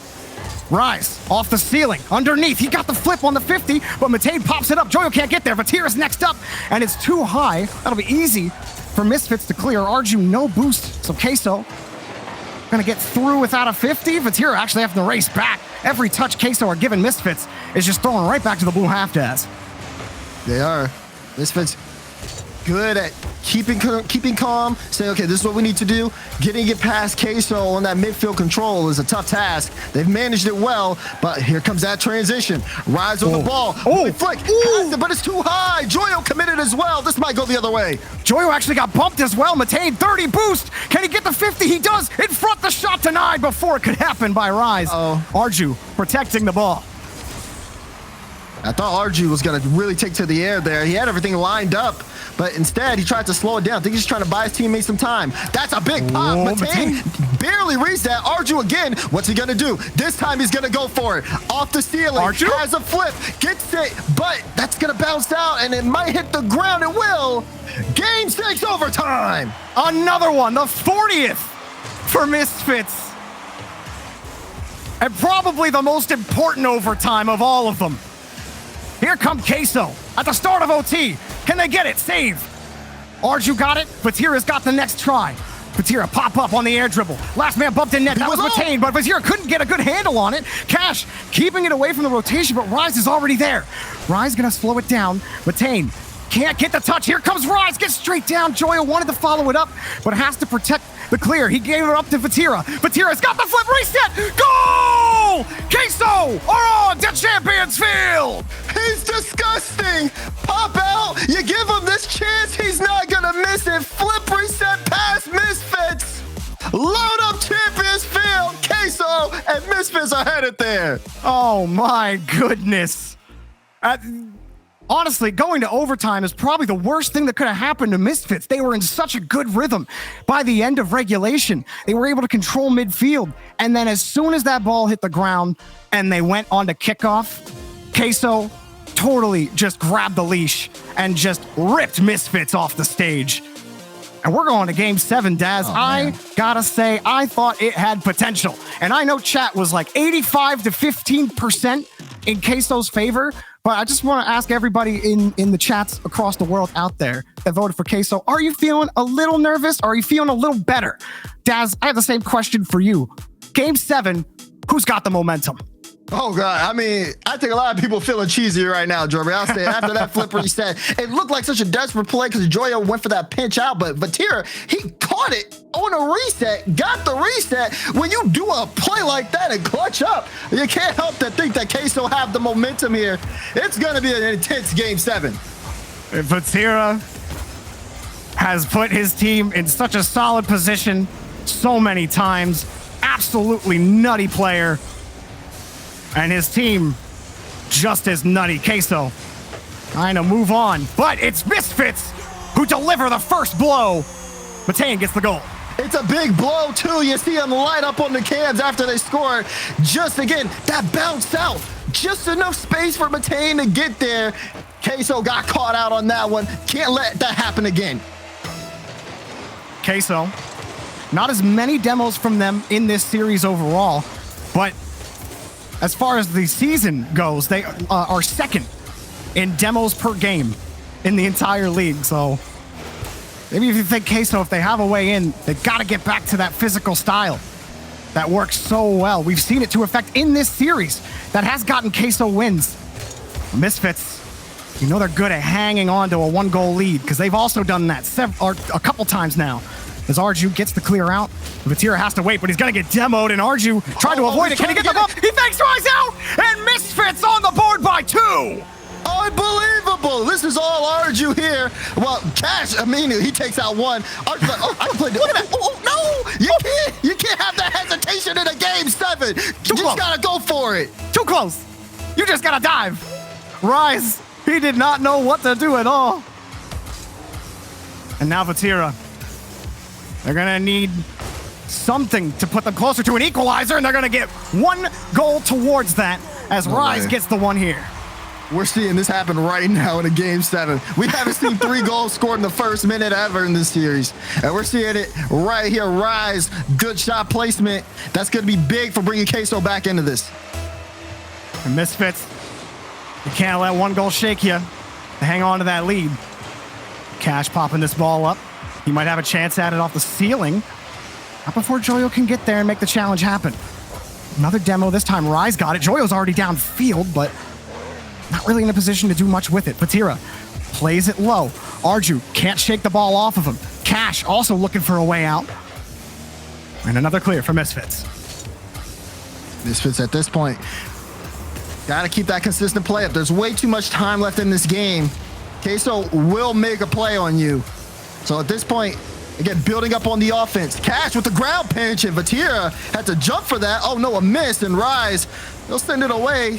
Rise off the ceiling, underneath. He got the flip on the 50, but Matane pops it up. Joyo can't get there. Vatira's next up, and it's too high. That'll be easy for Misfits to clear. Arju, no boost, so Queso gonna get through without a 50. Vatira actually having to race back. Every touch Queso are giving Misfits is just throwing right back to the blue half desk. They are. Misfits good at keeping calm, saying, okay, this is what we need to do. Getting it past Queso on that midfield control is a tough task. They've managed it well, but here comes that transition. Rise on the ball. Flick. It, but it's too high. Joyo committed as well. This might go the other way. Joyo actually got bumped as well. Matane, 30 boost. Can he get the 50? He does. In front, the shot denied before it could happen by Rise. Arju protecting the ball. I thought Arju was going to really take to the air there. He had everything lined up, but instead he tried to slow it down. I think he's trying to buy his teammates some time. That's a big pop. Matane barely reached that. Arju again, what's he gonna do? This time he's gonna go for it. Off the ceiling, Arju has a flip, gets it, but that's gonna bounce out and it might hit the ground. It will. Game 6 overtime. Another one, the 40th for Misfits. And probably the most important overtime of all of them. Here come Queso at the start of OT. Can they get it? Save. Arju got it. Vatira's got the next try. Vatira pop up on the air dribble. Last man bumped in net. That was Matane, but Vatira couldn't get a good handle on it. Cash keeping it away from the rotation, but Rise is already there. Rise gonna slow it down. Matane can't get the touch. Here comes Rise. Gets straight down. Joya wanted to follow it up, but has to protect the clear. He gave it up to Vatira. Vatira's got the flip reset. Goal! Queso are on to Champions Field. He's disgusting. Pop out. You give him this chance, he's not gonna miss it. Flip reset past Misfits. Load up Champions Field. Queso and Misfits are headed there. Oh my goodness. Honestly, going to overtime is probably the worst thing that could have happened to Misfits. They were in such a good rhythm. By the end of regulation, they were able to control midfield. And then as soon as that ball hit the ground and they went on to kickoff, Queso totally just grabbed the leash and just ripped Misfits off the stage. And we're going to game 7, Daz. I gotta say, I thought it had potential. And I know chat was like 85 to 15% in Queso's favor. But I just want to ask everybody in the chats across the world out there that voted for Queso, are you feeling a little nervous? Or are you feeling a little better? Daz, I have the same question for you. Game 7, who's got the momentum? Oh, God. I mean, I think a lot of people feeling cheesy right now, Jorby. I'll say after that flip reset, it looked like such a desperate play because Joya went for that pinch out, but Vatira, he caught it on a reset, got the reset. When you do a play like that and clutch up, you can't help but think that Queso have the momentum here. It's going to be an intense game 7. Vatira has put his team in such a solid position so many times. Absolutely nutty player. And his team just as nutty. Queso trying to move on, but it's Misfits who deliver the first blow. Matane gets the goal. It's a big blow, too. You see him light up on the cans after they score. Just again, that bounced out. Just enough space for Matane to get there. Queso got caught out on that one. Can't let that happen again. Queso, not as many demos from them in this series overall, but as far as the season goes, they are second in demos per game in the entire league. So maybe if you think Queso, if they have a way in, they got to get back to that physical style that works so well. We've seen it to effect in this series that has gotten Queso wins. Misfits, you know they're good at hanging on to a 1-goal lead because they've also done that a couple times now. As Arju gets the clear out, Vatira has to wait, but he's going to get demoed, and Arju tried to avoid it. Can he get the ball? He fakes Rise out, and Misfits on the board by 2. Unbelievable. This is all Arju here. Well, Cash, I mean, he takes out one. Arju's like, oh, I can play this. Look at that. Oh, no, you can't have that hesitation in a game 7. You just got to go for it. Too close. You just got to dive. Rise, he did not know what to do at all. And now Vatira. They're going to need something to put them closer to an equalizer, and they're going to get 1 goal towards that as Rise gets the one here. We're seeing this happen right now in a game 7. We haven't seen 3 goals scored in the first minute ever in this series. And we're seeing it right here. Rise, good shot placement. That's going to be big for bringing Queso back into this. And Misfits, you can't let 1 goal shake you to hang on to that lead. Cash popping this ball up. He might have a chance at it off the ceiling. Not before Joyo can get there and make the challenge happen. Another demo. This time Rise got it. Joyo's already downfield, but not really in a position to do much with it. Vatira plays it low. Arju can't shake the ball off of him. Cash also looking for a way out. And another clear for Misfits. Misfits at this point, gotta keep that consistent play up. There's way too much time left in this game. Queso will make a play on you. So at this point, again, building up on the offense. Cash with the ground pinch, and Vatira had to jump for that. Oh no, a miss, and Rise, they'll send it away.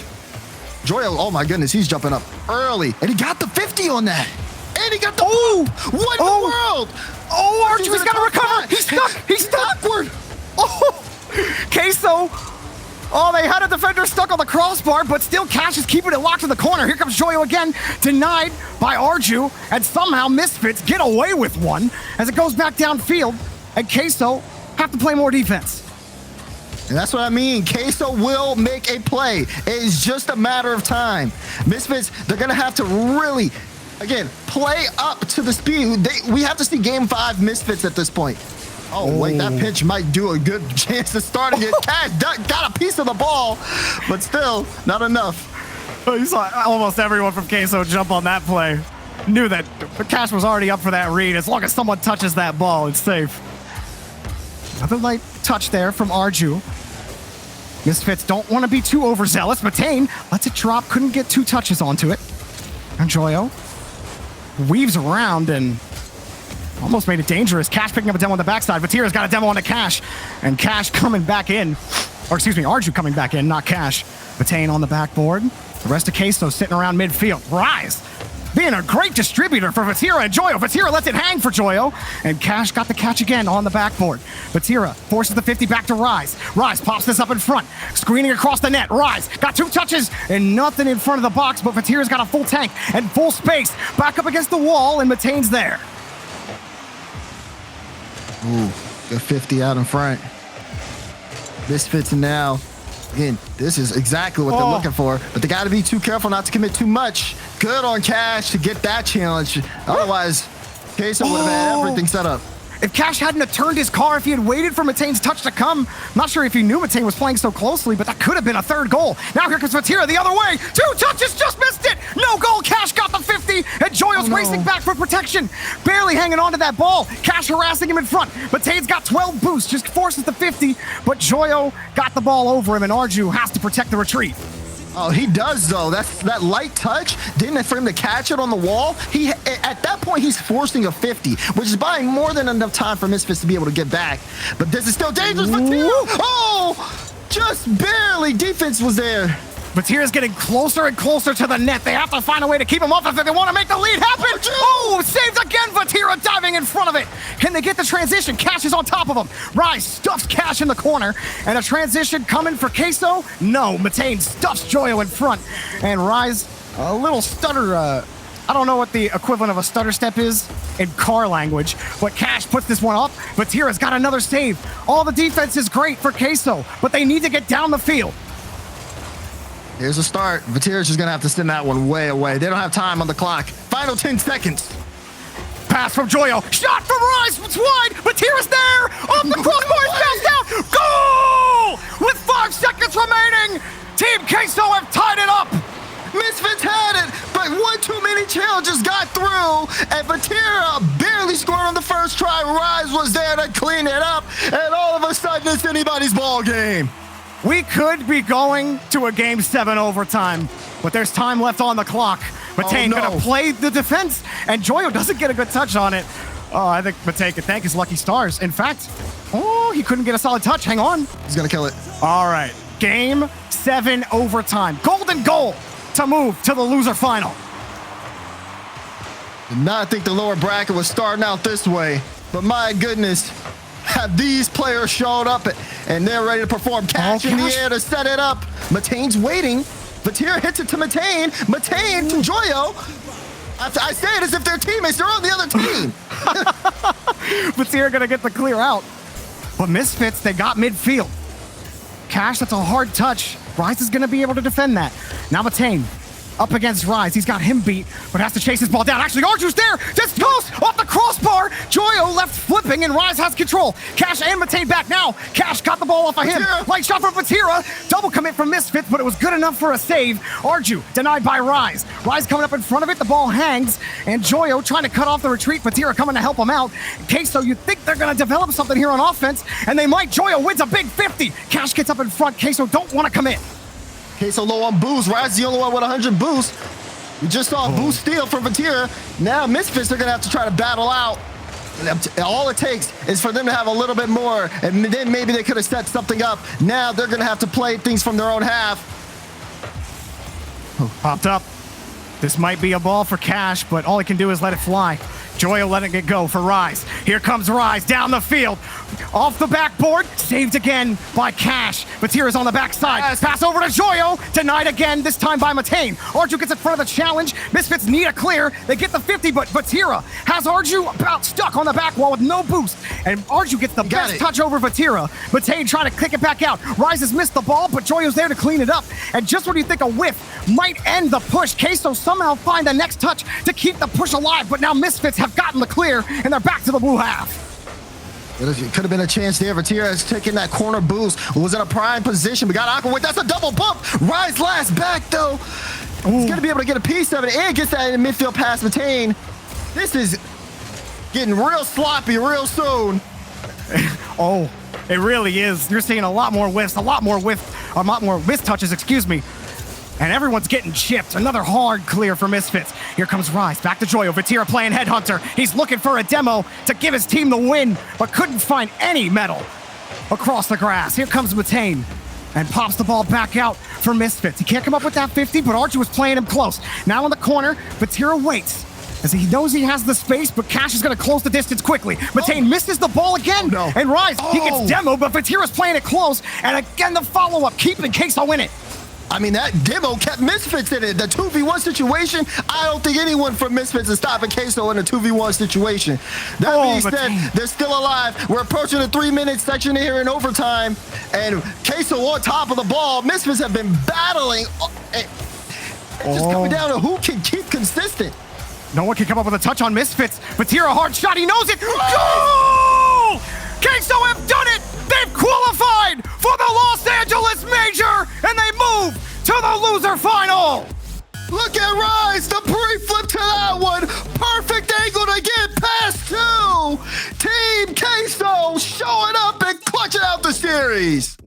Joyo, oh my goodness, he's jumping up early. And he got the 50 on that. And he got the what in the world? Oh, Arju's got to recover. He's stuck. He's stuck. Awkward. Oh, Queso. Oh, they had a defender stuck on the crossbar, but still Cash is keeping it locked in the corner. Here comes Joyo again, denied by Arju, and somehow Misfits get away with one as it goes back downfield, and Queso have to play more defense. And that's what I mean. Queso will make a play. It is just a matter of time. Misfits, they're going to have to really, again, play up to the speed. We have to see Game 5 Misfits at this point. Oh, wait, that pitch might do a good chance of starting it. Cash got a piece of the ball, but still not enough. You saw almost everyone from Queso jump on that play. Knew that Cash was already up for that read. As long as someone touches that ball, it's safe. Another light touch there from Arju. Misfits don't want to be too overzealous. Matane lets it drop, couldn't get 2 touches onto it. And Joyo weaves around and almost made it dangerous. Cash picking up a demo on the backside. Vatira's got a demo on the Cash. And Cash coming back in. Or excuse me, Arju coming back in, not Cash. Matane on the backboard. The rest of Queso sitting around midfield. Rise being a great distributor for Vatira and Joyo. Vatira lets it hang for Joyo. And Cash got the catch again on the backboard. Vatira forces the 50 back to Rise. Rise pops this up in front. Screening across the net. Rise got 2 touches and nothing in front of the box, but Vatira's got a full tank and full space. Back up against the wall, and Matane's there. Ooh, good 50 out in front. Misfits now. Again, this is exactly what they're looking for, but they got to be too careful not to commit too much. Good on Cash to get that challenge. Otherwise, Queso would have had everything set up. If Cash hadn't have turned his car, if he had waited for Matane's touch to come, I'm not sure if he knew Matane was playing so closely, but that could have been a 3rd goal. Now here comes Vatira the other way. 2 touches, just missed it. No goal. Cash got the 50, and Joyo's racing back for protection. Barely hanging on to that ball. Cash harassing him in front. Matane's got 12 boosts, just forces the 50, but Joyo got the ball over him, and Arju has to protect the retreat. Oh, he does, though. That light touch, didn't it for him to catch it on the wall? At that point, he's forcing a 50, which is buying more than enough time for Misfits to be able to get back. But this is still dangerous for Vatira. Oh, just barely. Defense was there. Vatira's getting closer and closer to the net. They have to find a way to keep him off if they want to make the lead happen. Oh, saved again. Vatira diving in front of it. Can they get the transition? Cash is on top of him. Rise stuffs Cash in the corner. And a transition coming for Queso? No, Matane stuffs Joyo in front. And Rise, a little stutter. I don't know what the equivalent of a stutter step is in car language, but Cash puts this one up. Vatira's got another save. All the defense is great for Queso, but they need to get down the field. Here's a start. Vatira's just going to have to send that one way away. They don't have time on the clock. Final 10 seconds. Pass from Joyo. Shot from Rise. It's wide. Vatira's there. Off the crossbar. It's bounced out. Goal! With 5 seconds remaining. Team Queso have tied it up. Misfits had it, but one too many challenges got through, and Vatira barely scored on the first try. Rise was there to clean it up, and all of a sudden it's anybody's ball game. We could be going to a Game 7 overtime, but there's time left on the clock. Matane gonna play the defense, and Joyo doesn't get a good touch on it. Oh, I think Matane could thank his lucky stars. In fact, he couldn't get a solid touch. Hang on. He's gonna kill it. All right, Game 7 overtime. Golden goal to move to the loser final. Did not think the lower bracket was starting out this way, but my goodness, have these players showed up and they're ready to perform. Cash in the air to set it up. Matane's waiting. Vatira hits it to Matane. Matane to Joyo. I say it as if they're teammates. They're on the other team. Vatira gonna get the clear out. But Misfits, they got midfield. Cash, that's a hard touch. Rise is gonna be able to defend that. Now Matane up against Rise. He's got him beat, but has to chase his ball down. Actually, Arju's there. Just goes off the crossbar. Joyo left flipping, and Rise has control. Cash and Matane back now. Cash got the ball off of him. Light shot from Vatira. Double commit from Misfits, but it was good enough for a save. Arju denied by Rise. Rise coming up in front of it. The ball hangs, and Joyo trying to cut off the retreat. Vatira coming to help him out. Queso, you think they're going to develop something here on offense, and they might. Joyo wins a big 50. Cash gets up in front. Queso don't want to commit. Queso low on boost. Rise is the only one with 100 boost. We just saw a boost steal from Vatira. Now Misfits are going to have to try to battle out. All it takes is for them to have a little bit more, and then maybe they could have set something up. Now they're going to have to play things from their own half. Popped up. This might be a ball for Cash, but all he can do is let it fly. Joyo letting it go for Rise. Here comes Rise down the field. Off the backboard, saved again by Cash. Vatira's on the backside. Yes. Pass over to Joyo, denied again, this time by Matane. Arju gets in front of the challenge. Misfits need a clear. They get the 50, but Vatira has Arju about stuck on the back wall with no boost. And Arju gets the best touch over Vatira. Matane trying to kick it back out. Rise has missed the ball, but Joyo's there to clean it up. And just when you think a whiff might end the push, Queso somehow find the next touch to keep the push alive, but now Misfits have gotten the clear, and they're back to the blue half. It could have been a chance there. Vatira is taking that corner boost. Was in a prime position. We got Aqua. That's a double bump. Rise last back, though. He's going to be able to get a piece of it and gets that in midfield past Matane. This is getting real sloppy real soon. Oh, it really is. You're seeing a lot more whiffs, a lot more miss touches, excuse me. And everyone's getting chipped. Another hard clear for Misfits. Here comes Rise. Back to Joyo. Vatira playing Headhunter. He's looking for a demo to give his team the win, but couldn't find any metal across the grass. Here comes Matane and pops the ball back out for Misfits. He can't come up with that 50, but Archie was playing him close. Now in the corner, Vatira waits as he knows he has the space, but Cash is going to close the distance quickly. Matane misses the ball again. No. And Rise, he gets demo, but Vatira's playing it close. And again, the follow-up, keeping Queso in it. I mean, that demo kept Misfits in it. The 2v1 situation, I don't think anyone from Misfits is stopping Queso in a 2v1 situation. That being said, they're still alive. We're approaching the 3-minute section here in overtime, and Queso on top of the ball. Misfits have been battling. It's just coming down to who can keep consistent. No one can come up with a touch on Misfits. Vatira, hard shot, he knows it. Goal! Queso have done it! They've qualified for the Los Angeles Major, and they move to the loser final! Look at Rise, the pre-flip to that one. Perfect angle to get past two. Team Queso showing up and clutching out the series.